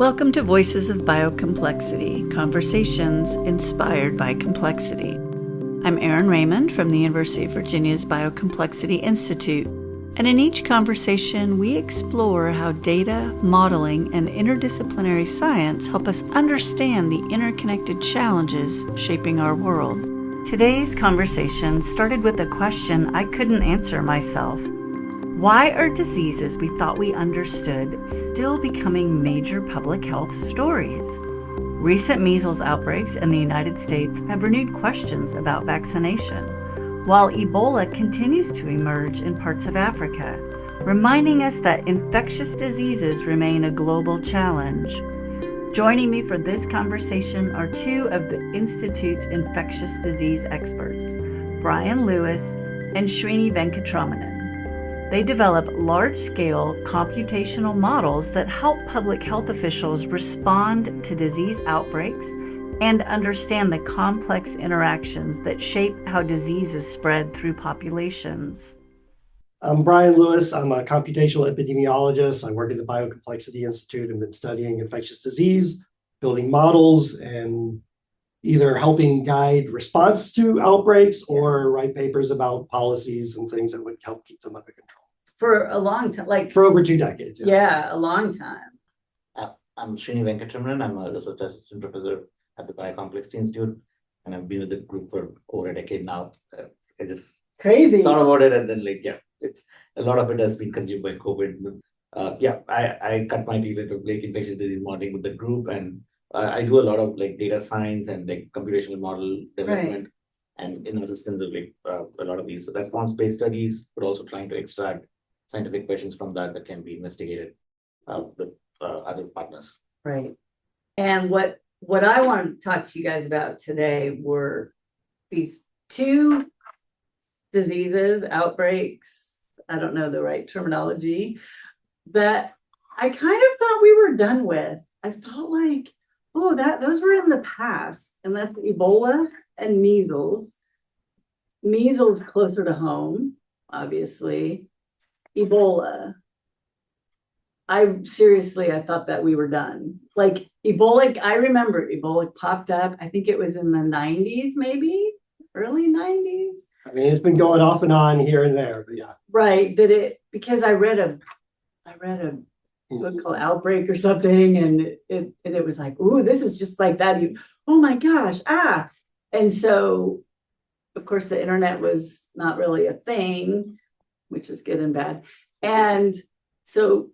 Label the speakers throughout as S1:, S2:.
S1: Welcome to Voices of Biocomplexity, conversations inspired by complexity. I'm Erin Raymond from the University of Virginia's Biocomplexity Institute, and in each conversation we explore how data, modeling, and interdisciplinary science help us understand the interconnected challenges shaping our world. Today's conversation started with a question I couldn't answer myself. Why are diseases we thought we understood still becoming major public health stories? Recent measles outbreaks in the United States have renewed questions about vaccination, while Ebola continues to emerge in parts of Africa, reminding us that infectious diseases remain a global challenge. Joining me for this conversation are two of the Institute's infectious disease experts, Bryan and Srini Venkatraman. They develop large-scale computational models that help public health officials respond to disease outbreaks and understand the complex interactions that shape how diseases spread through populations.
S2: I'm Bryan Lewis. I'm a computational epidemiologist. I work at the Biocomplexity Institute and been studying infectious disease, building models, and either helping guide response to outbreaks or write papers about policies and things that would help keep them under control.
S1: For a long time,
S2: for over 2 decades.
S1: Yeah, a long time.
S3: I'm Srini Venkatraman. I'm a research assistant professor at the Biocomplexity Institute, and I've been with the group for over a decade now. I just
S1: Crazy.
S3: thought about it, and then it's a lot of it has been consumed by COVID. I cut my teeth into infectious disease modeling with the group, and I do a lot of data science and computational model development, and in assistance of a lot of these response-based studies, but also trying to extract scientific questions from that can be investigated with other partners.
S1: Right. And what I wanted to talk to you guys about today were these two diseases, outbreaks, I don't know the right terminology, that I kind of thought we were done with. I felt like, those were in the past, and that's Ebola and measles. Measles closer to home, obviously. Ebola. I thought that we were done. Ebola, I remember Ebola popped up. I think it was in the 90s, maybe early 90s.
S2: I mean, it's been going off and on here and there, but yeah.
S1: Right. Because I read a book called Outbreak or something, and it was like, ooh, this is just like that. Oh my gosh, And so, of course, the internet was not really a thing, which is good and bad. And so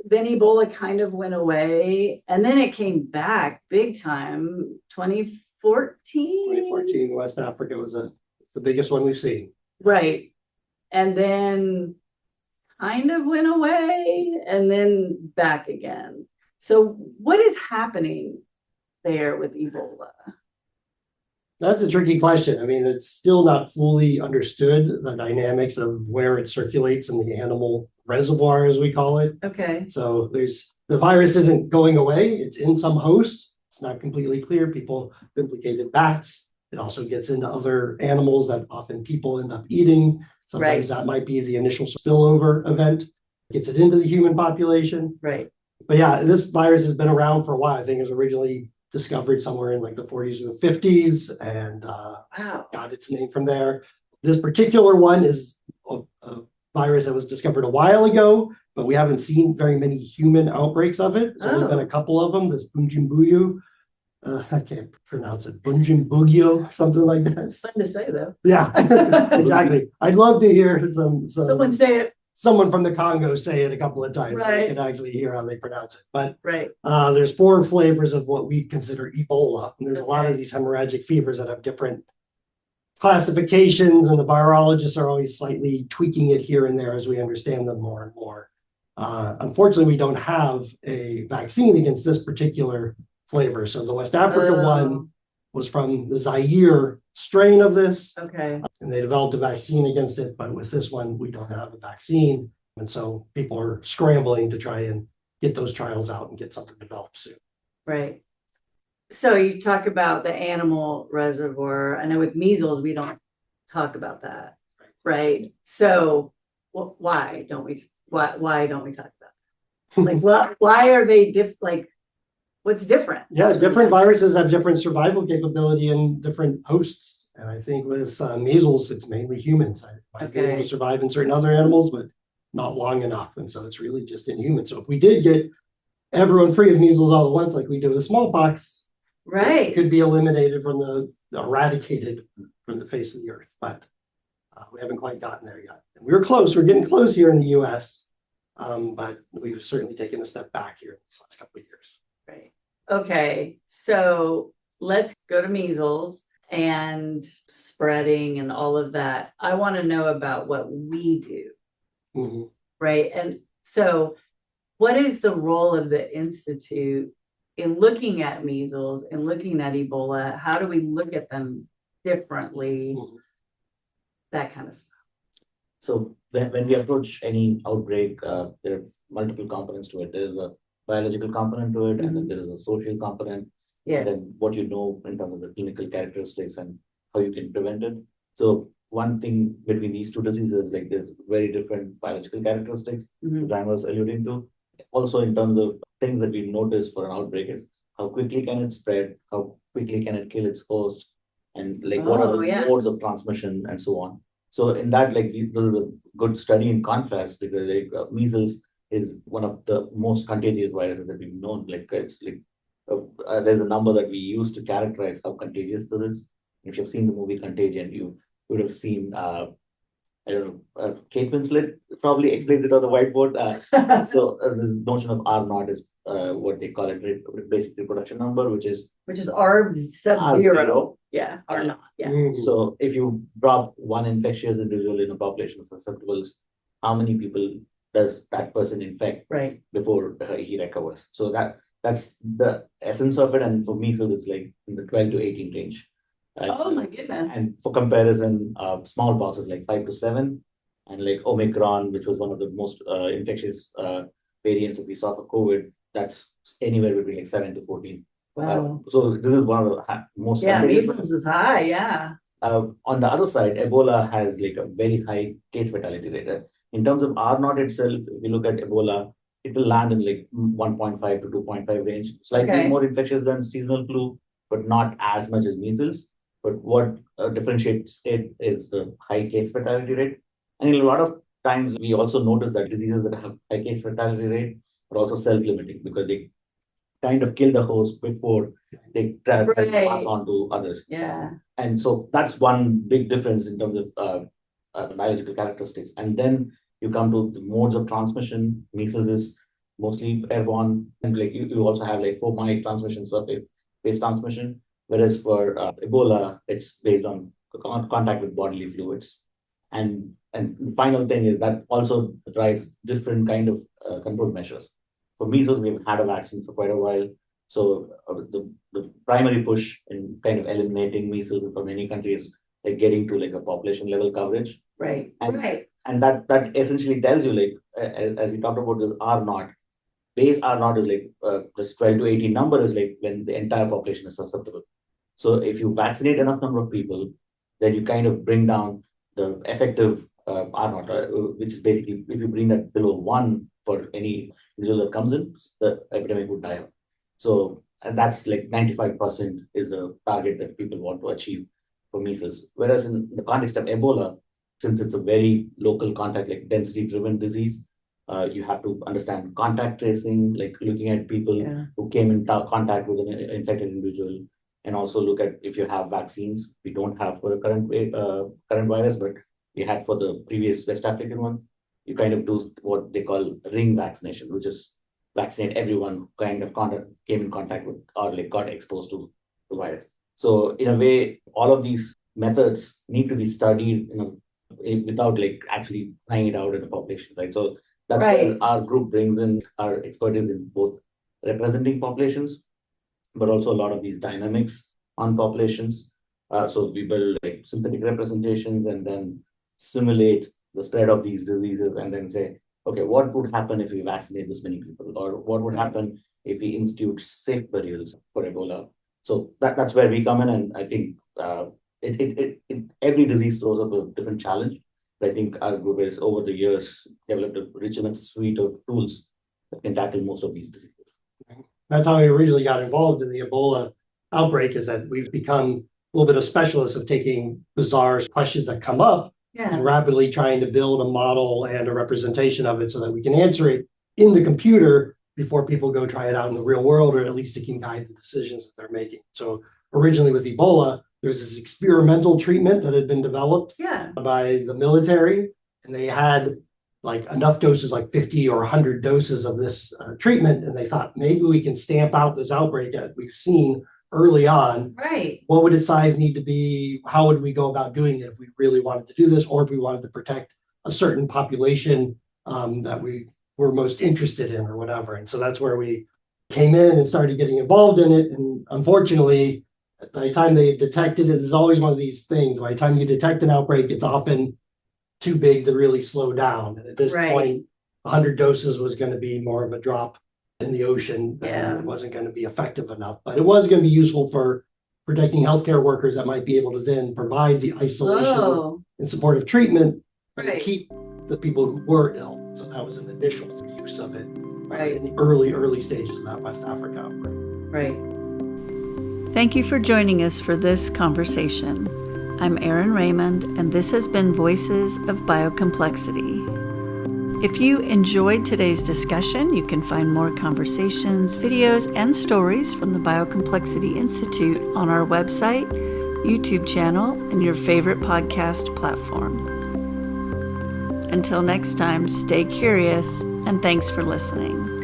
S1: then Ebola kind of went away, and then it came back big time, 2014.
S2: 2014, West Africa was the biggest one we've seen.
S1: Right. And then kind of went away and then back again. So what is happening there with Ebola?
S2: That's a tricky question. I mean, it's still not fully understood, the dynamics of where it circulates in the animal reservoir, as we call it.
S1: Okay.
S2: So the virus isn't going away. It's in some host. It's not completely clear. People have implicated bats. It also gets into other animals that often people end up eating. Sometimes that might be the initial spillover event, gets it into the human population.
S1: Right.
S2: But yeah, this virus has been around for a while. I think it was originally discovered somewhere in the 40s or the 50s and got its name from there. This particular one is a virus that was discovered a while ago, but we haven't seen very many human outbreaks of it. There's only been a couple of them, this Bunjimbuyo. I can't pronounce it. Bunjimbugyo, something like that.
S1: It's fun to say, though.
S2: Yeah, exactly. I'd love to hear
S1: someone say it.
S2: Someone from the Congo say it a couple of times so I can actually hear how they pronounce it. But there's 4 flavors of what we consider Ebola. And there's a lot of these hemorrhagic fevers that have different classifications, and the virologists are always slightly tweaking it here and there as we understand them more and more. Unfortunately, we don't have a vaccine against this particular flavor. So the West Africa one was from the Zaire strain of this.
S1: Okay.
S2: And they developed a vaccine against it, but with this one, we don't have a vaccine. And so people are scrambling to try and get those trials out and get something developed soon.
S1: Right. So you talk about the animal reservoir. I know with measles, we don't talk about that. Right. So why don't we talk about that? Why are they what's different.
S2: Yeah, different viruses have different survival capability in different hosts. And I think with measles, it's mainly humans. I might be able to survive in certain other animals, but not long enough. And so it's really just in humans. So if we did get everyone free of measles all at once, like we do with smallpox, it could be eliminated eradicated from the face of the earth. But we haven't quite gotten there yet. And we're close. We're getting close here in the US. But we've certainly taken a step back here in these last couple of years.
S1: Right. Okay. So let's go to measles and spreading and all of that. I want to know about what we do.
S2: Mm-hmm.
S1: Right. And so what is the role of the Institute in looking at measles and looking at Ebola? How do we look at them differently? Mm-hmm. That kind of stuff.
S3: So when we approach any outbreak, there are multiple components to it. There's a biological component to it, mm-hmm. and then there is a social component.
S1: Yes.
S3: And then what you know in terms of the clinical characteristics and how you can prevent it. So one thing between these two diseases, like there's very different biological characteristics, mm-hmm. Bryan was alluding to. Also in terms of things that we notice for an outbreak is how quickly can it spread, how quickly can it kill its host, and like what are the modes of transmission and so on. So in that, like this is a good study in contrast because like measles is one of the most contagious viruses that we've known. Like it's like there's a number that we use to characterize how contagious this is. If you've seen the movie Contagion, you would have seen I don't know, Kate Winslet probably explains it on the whiteboard. So this notion of R naught is what they call it, basic reproduction number, which is
S1: R sub zero. Yeah, R naught. Yeah.
S2: Mm-hmm.
S3: So if you drop one infectious individual in a population of susceptibles, how many people does that person infect before he recovers? So that's the essence of it. And for measles, it's like in the 12 to 18 range.
S1: Oh my goodness.
S3: And for comparison, smallpox is like 5 to 7. And like Omicron, which was one of the most infectious variants that we saw for COVID, that's anywhere between like 7 to 14.
S1: Wow.
S3: So this is one of the most.
S1: Yeah, measles is high. Yeah.
S3: On the other side, Ebola has like a very high case fatality rate. In terms of R naught itself, if you look at Ebola, it will land in like 1.5 to 2.5 range, slightly more infectious than seasonal flu, but not as much as measles. But what differentiates it is the high case fatality rate. And in a lot of times, we also notice that diseases that have high case fatality rate are also self-limiting because they kind of kill the host before they try to pass on to others.
S1: Yeah.
S3: And so that's one big difference in terms of biological characteristics. And then you come to the modes of transmission. Measles is mostly airborne, and like you also have like fomic transmission, surface-based transmission. Whereas for Ebola, it's based on contact with bodily fluids. And the final thing is that also drives different kind of control measures. For measles, we've had a vaccine for quite a while. So the primary push in kind of eliminating measles for many countries, like getting to like a population level coverage.
S1: Right.
S3: And that essentially tells you, like, as we talked about this R naught, base R naught is like this 12 to 18 number is like when the entire population is susceptible. So if you vaccinate enough number of people, then you kind of bring down the effective R naught, which is basically if you bring that below 1 for any individual that comes in, the epidemic would die out. So and that's like 95% is the target that people want to achieve for measles. Whereas in the context of Ebola, since it's a very local contact, like density-driven disease, you have to understand contact tracing, like looking at people who came in contact with an infected individual, and also look at if you have vaccines. We don't have for the current virus, but we had for the previous West African one. You kind of do what they call ring vaccination, which is vaccinate everyone who kind of came in contact with or like got exposed to the virus. So in a way, all of these methods need to be studied, without like actually trying it out in the population, right? So that's where our group brings in our expertise in both representing populations, but also a lot of these dynamics on populations. So we build like synthetic representations and then simulate the spread of these diseases and then say, okay, what would happen if we vaccinate this many people? Or what would happen if we institute safe burials for Ebola? So that's where we come in. And I think every disease throws up a different challenge. But I think our group has over the years developed a rich enough suite of tools that can tackle most of these diseases.
S2: That's how I originally got involved in the Ebola outbreak, is that we've become a little bit of specialists of taking bizarre questions that come up and rapidly trying to build a model and a representation of it so that we can answer it in the computer before people go try it out in the real world, or at least it can guide the decisions that they're making. So originally with Ebola, there's this experimental treatment that had been developed by the military, and they had like enough doses, like 50 or 100 doses of this treatment, and they thought maybe we can stamp out this outbreak that we've seen early on.
S1: Right.
S2: What would its size need to be? How would we go about doing it if we really wanted to do this, or if we wanted to protect a certain population that we were most interested in, or whatever? And so that's where we came in and started getting involved in it. And unfortunately, by the time they detected it, there's always one of these things. By the time you detect an outbreak, it's often too big to really slow down. And at this point, 100 doses was going to be more of a drop in the ocean, and it wasn't going to be effective enough. But it was going to be useful for protecting healthcare workers that might be able to then provide the isolation and supportive treatment and keep the people who were ill. So that was an initial use of it in the early stages of that West Africa outbreak.
S1: Right. Thank you for joining us for this conversation. I'm Erin Raymond, and this has been Voices of Biocomplexity. If you enjoyed today's discussion, you can find more conversations, videos, and stories from the Biocomplexity Institute on our website, YouTube channel, and your favorite podcast platform. Until next time, stay curious, and thanks for listening.